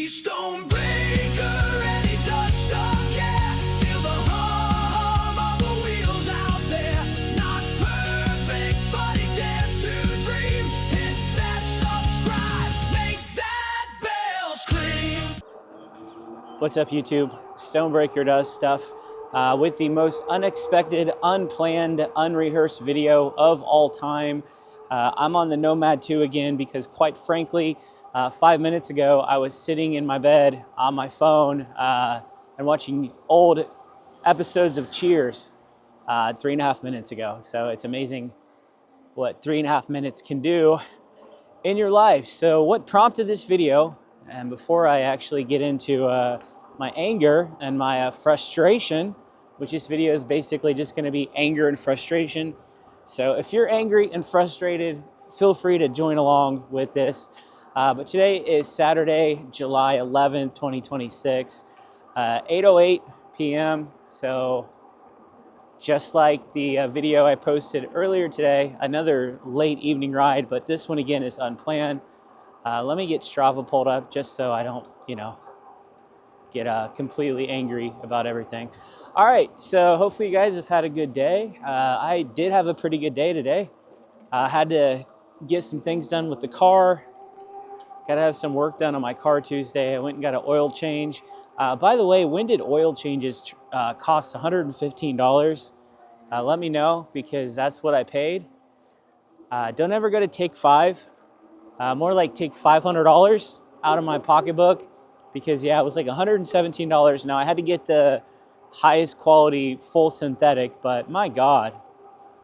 He's Stonebraker and he does stuff, yeah. Feel the hum of the wheels out there. Not perfect, but he dares to dream. Hit that subscribe, make that bell scream. What's up, YouTube? Stonebraker does stuff with the most unexpected, unplanned, unrehearsed video of all time. I'm on the Nomad 2 again because, quite frankly, 5 minutes ago I was sitting in my bed on my phone and watching old episodes of Cheers 3.5 minutes ago. So it's amazing what 3.5 minutes can do in your life. So what prompted this video, and before I actually get into my anger and my frustration, which this video is basically just going to be anger and frustration. So if you're angry and frustrated, feel free to join along with this. But today is Saturday, July 11th, 2026, 8:08 p.m. So just like the video I posted earlier today, another late evening ride, but this one again is unplanned. Let me get Strava pulled up just so I don't, get completely angry about everything. All right, so hopefully you guys have had a good day. I did have a pretty good day today. I had to get some things done with the car. Got to have some work done on my car Tuesday. I went and got an oil change. By the way, when did oil changes cost $115? Let me know, because that's what I paid. Don't ever go to Take 5. More like take $500 out of my pocketbook, because yeah, it was like $117. Now I had to get the highest quality full synthetic, but my God,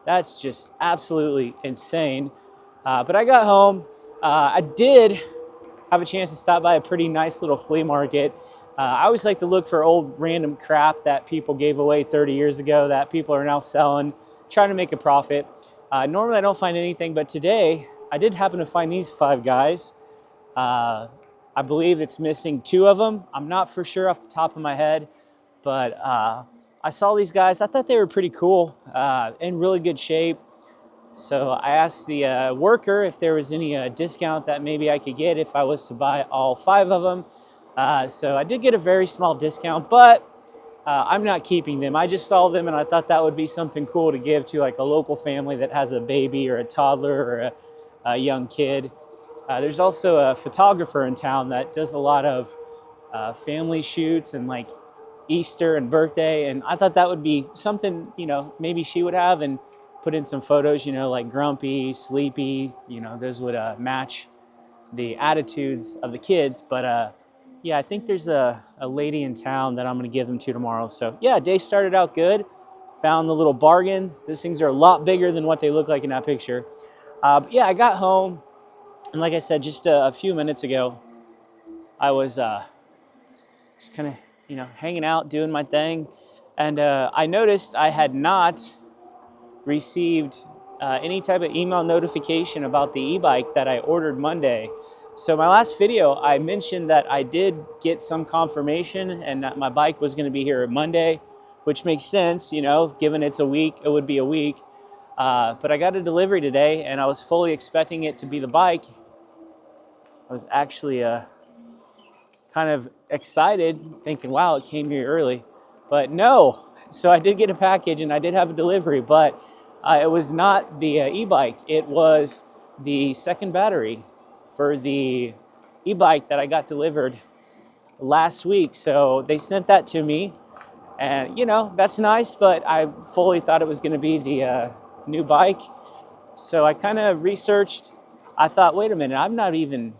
that's just absolutely insane. But I got home. I did have a chance to stop by a pretty nice little flea market. I always like to look for old random crap that people gave away 30 years ago that people are now selling, trying to make a profit. Normally I don't find anything, but today I did happen to find these 5 guys. I believe it's missing 2 of them. I'm not for sure off the top of my head, but I saw these guys. I thought they were pretty cool, in really good shape. So I asked the worker if there was any discount that maybe I could get if I was to buy all 5 of them. So I did get a very small discount, but I'm not keeping them. I just saw them and I thought that would be something cool to give to like a local family that has a baby or a toddler or a young kid. There's also a photographer in town that does a lot of family shoots and like Easter and birthday, and I thought that would be something, maybe she would have, and put in some photos, like grumpy, sleepy, those would match the attitudes of the kids. But yeah, I think there's a lady in town that I'm going to give them to tomorrow. So yeah, day started out good. Found the little bargain. Those things are a lot bigger than what they look like in that picture. But yeah, I got home, and like I said, just a few minutes ago, I was just kind of, hanging out, doing my thing. And I noticed I had not received any type of email notification about the e-bike that I ordered Monday. So my last video, I mentioned that I did get some confirmation and that my bike was going to be here Monday, which makes sense, given it's a week, it would be a week. But I got a delivery today, and I was fully expecting it to be the bike. I was actually kind of excited, thinking, wow, it came here early. But no, so I did get a package and I did have a delivery, but it was not the e-bike. It was the second battery for the e-bike that I got delivered last week. So they sent that to me, and that's nice, but I fully thought it was going to be the new bike. So I kind of researched. I thought, wait a minute, I've not even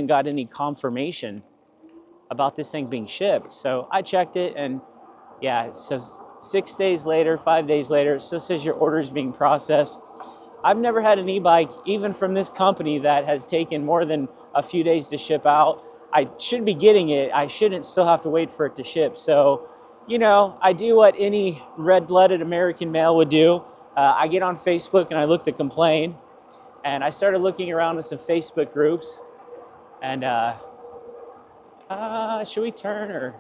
got any confirmation about this thing being shipped. So I checked it, and yeah, so 6 days later, 5 days later, it still says your order is being processed. I've never had an e-bike, even from this company, that has taken more than a few days to ship out. I should be getting it. I shouldn't still have to wait for it to ship. So, I do what any red-blooded American male would do. I get on Facebook and I look to complain. And I started looking around in some Facebook groups. And should we turn, or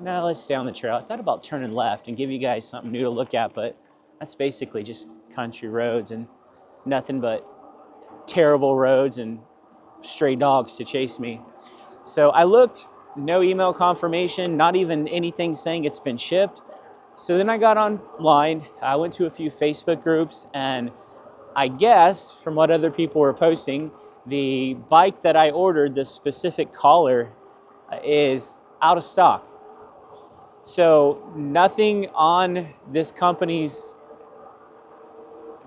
no, let's stay on the trail. I thought about turning left and give you guys something new to look at, but that's basically just country roads and nothing but terrible roads and stray dogs to chase me. So I looked, no email confirmation, not even anything saying it's been shipped. So then I got online, I went to a few Facebook groups, and I guess from what other people were posting, the bike that I ordered, the specific collar, is out of stock. So nothing on this company's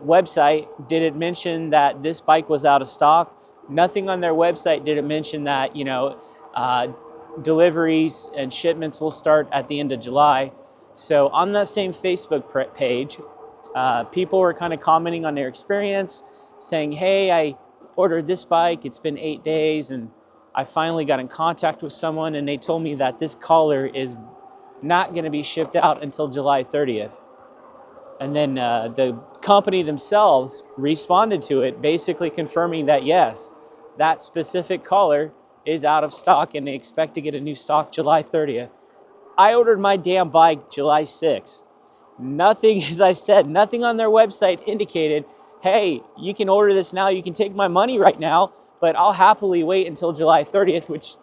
website did it mention that this bike was out of stock. Nothing on their website did it mention that, deliveries and shipments will start at the end of July. So on that same Facebook page, people were kind of commenting on their experience, saying, hey, I ordered this bike, it's been 8 days, and I finally got in contact with someone, and they told me that this collar is not going to be shipped out until July 30th. And then the company themselves responded to it, basically confirming that yes, that specific collar is out of stock and they expect to get a new stock July 30th. I ordered my damn bike July 6th. Nothing, as I said, nothing on their website indicated, hey, you can order this now, you can take my money right now, but I'll happily wait until July 30th, which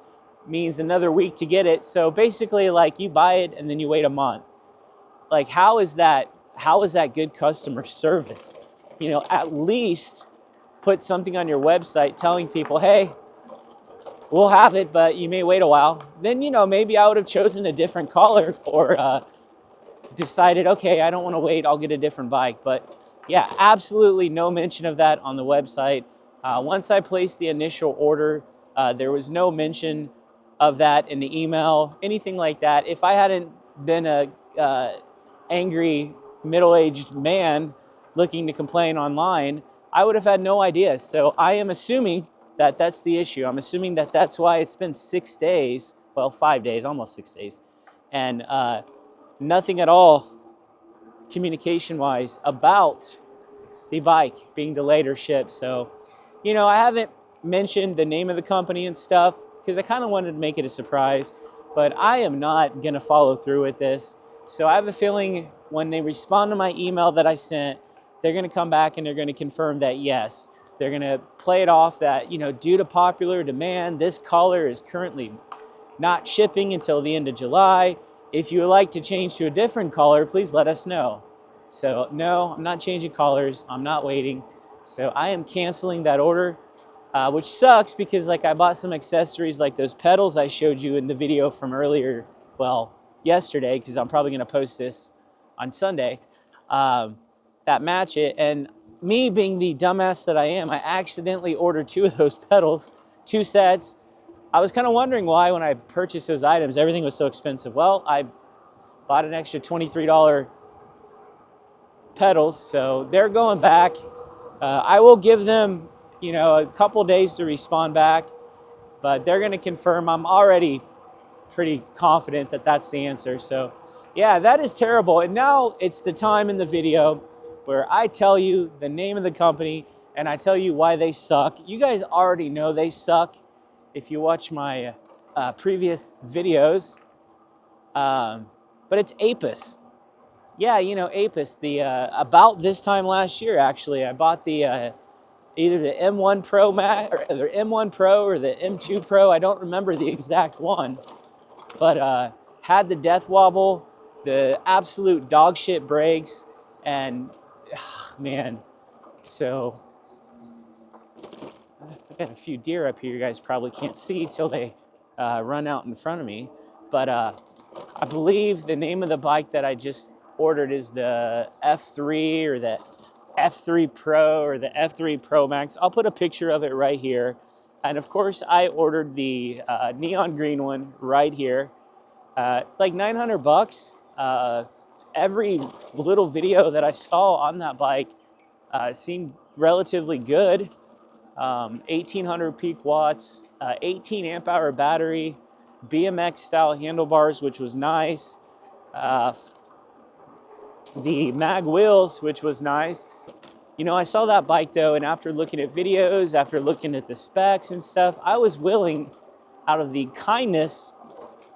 means another week to get it. So basically, like, you buy it and then you wait a month. Like, how is that good customer service? At least put something on your website telling people, hey, we'll have it, but you may wait a while. Then, maybe I would have chosen a different collar or decided, okay, I don't want to wait, I'll get a different bike. But yeah, absolutely no mention of that on the website. Once I placed the initial order, there was no mention of that in the email, anything like that. If I hadn't been a angry middle-aged man looking to complain online, I would have had no idea. So I am assuming that that's the issue. I'm assuming that that's why it's been 6 days, well, 5 days, almost 6 days, and nothing at all communication-wise about the bike being delayed or shipped. So, I haven't mentioned the name of the company and stuff because I kind of wanted to make it a surprise, but I am not going to follow through with this. So I have a feeling when they respond to my email that I sent, they're going to come back and they're going to confirm that, yes, they're going to play it off that, due to popular demand, this collar is currently not shipping until the end of July. If you would like to change to a different collar, please let us know. So no, I'm not changing collars. I'm not waiting. So I am canceling that order, which sucks because I bought some accessories like those pedals I showed you in the video from earlier, yesterday, because I'm probably going to post this on Sunday, that match it. And me being the dumbass that I am, I accidentally ordered 2 of those pedals, 2 sets. I was kind of wondering why when I purchased those items, everything was so expensive. Well, I bought an extra $23 pedals, so they're going back. I will give them, a couple days to respond back, but they're going to confirm. I'm already pretty confident that that's the answer. So yeah, that is terrible. And now it's the time in the video where I tell you the name of the company and I tell you why they suck. You guys already know they suck if you watch my previous videos, but it's Apis. Yeah, Apis. The about this time last year, actually, I bought the either the M1 Pro Max or the M1 Pro or the M2 Pro. I don't remember the exact one, but had the death wobble, the absolute dog shit brakes, and man, so I got a few deer up here you guys probably can't see till they run out in front of me, but I believe the name of the bike that I just ordered is the F3 or the F3 Pro or the F3 Pro Max. I'll put a picture of it right here. And of course, I ordered the neon green one right here. It's like $900. Every little video that I saw on that bike seemed relatively good. 1800 peak watts, 18 amp hour battery, BMX style handlebars, which was nice. The mag wheels, which was nice. I saw that bike though, and after looking at videos, after looking at the specs and stuff, I was willing, out of the kindness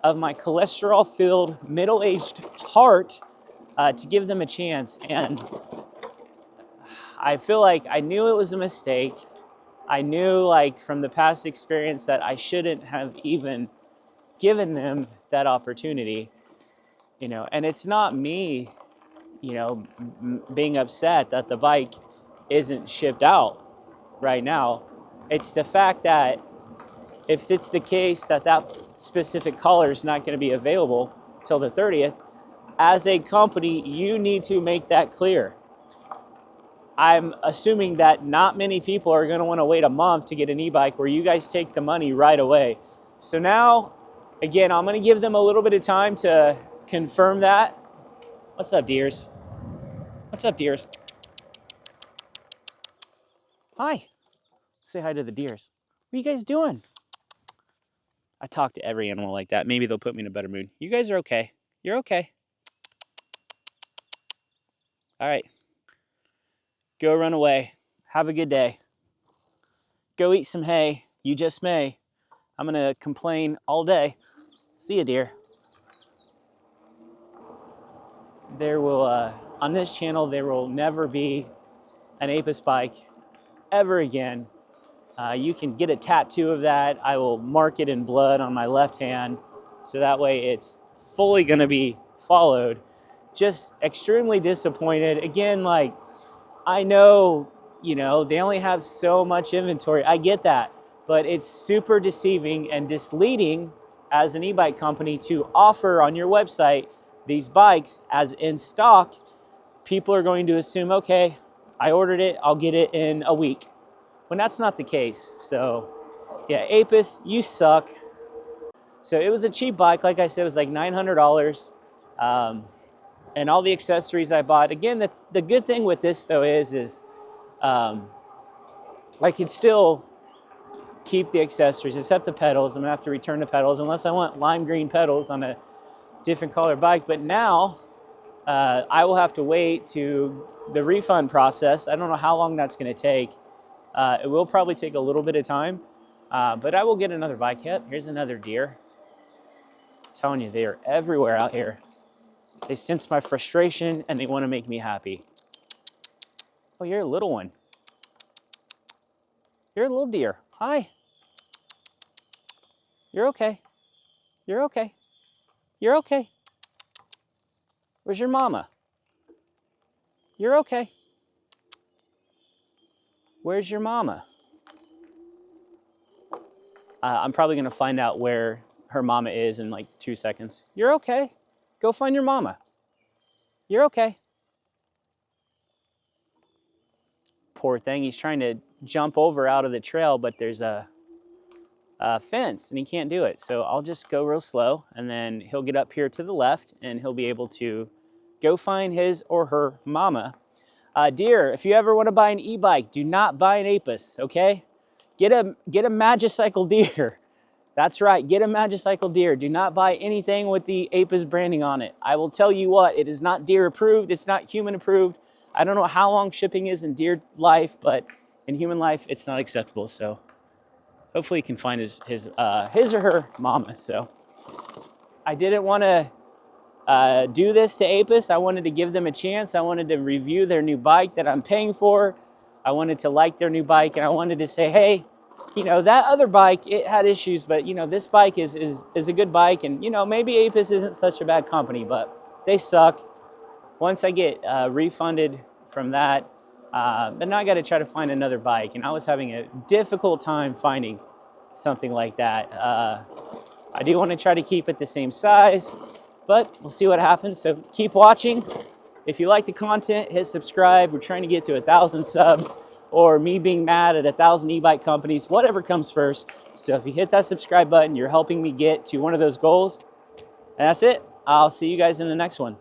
of my cholesterol-filled, middle-aged heart, to give them a chance. And I feel like I knew it was a mistake. I knew like from the past experience that I shouldn't have even given them that opportunity, you know. And it's not me, you know, being upset that the bike isn't shipped out right now. It's the fact that if it's the case that that specific color is not going to be available till the 30th, as a company, you need to make that clear. I'm assuming that not many people are going to want to wait a month to get an e-bike where you guys take the money right away. So now, again, I'm going to give them a little bit of time to confirm that. What's up, dears? What's up, dears? Hi. Say hi to the deers. What are you guys doing? I talk to every animal like that. Maybe they'll put me in a better mood. You guys are okay. You're okay. All right. Go run away. Have a good day. Go eat some hay. You just may. I'm going to complain all day. See you, dear. There will, on this channel, there will never be an Apis bike ever again. You can get a tattoo of that. I will mark it in blood on my left hand, so that way it's fully going to be followed. Just extremely disappointed. Again, like, I know, you know, they only have so much inventory. I get that, but it's super deceiving and misleading as an e-bike company to offer on your website these bikes as in stock. People are going to assume, okay, I ordered it, I'll get it in a week, when that's not the case. So yeah, Apis, you suck. So it was a cheap bike. Like I said, it was like $900. And all the accessories I bought. Again, the good thing with this though is I can still keep the accessories except the pedals. I'm gonna have to return the pedals unless I want lime green pedals on a different color bike. But now I will have to wait to the refund process. I don't know how long that's gonna take. It will probably take a little bit of time, but I will get another bike. Yep, here's another deer. I'm telling you, they are everywhere out here. They sense my frustration and they want to make me happy. Oh, you're a little one. You're a little deer. Hi. You're okay. You're okay. You're okay. Where's your mama? You're okay. Where's your mama? I'm probably going to find out where her mama is in like 2 seconds. You're okay. Go find your mama. You're okay. Poor thing. He's trying to jump over out of the trail, but there's a fence and he can't do it. So I'll just go real slow and then he'll get up here to the left and he'll be able to go find his or her mama. Deer, if you ever want to buy an e-bike, do not buy an Apis, okay? Get a Magicycle deer. That's right, get a Magicycle deer. Do not buy anything with the Apis branding on it. I will tell you what, it is not deer approved, it's not human approved. I don't know how long shipping is in deer life, but in human life, it's not acceptable. So hopefully he can find his or her mama. So I didn't want to do this to Apis. I wanted to give them a chance. I wanted to review their new bike that I'm paying for. I wanted to like their new bike, and I wanted to say, hey, you know, that other bike, it had issues, but you know, this bike is a good bike, and you know, maybe Apis isn't such a bad company, but they suck. Once I get refunded from that, then I got to try to find another bike, and I was having a difficult time finding something like that. I do want to try to keep it the same size, but we'll see what happens. So keep watching. If you like the content, hit subscribe. We're trying to get to 1,000 subs, or me being mad at 1,000 e-bike companies, whatever comes first. So if you hit that subscribe button, you're helping me get to one of those goals. And that's it. I'll see you guys in the next one.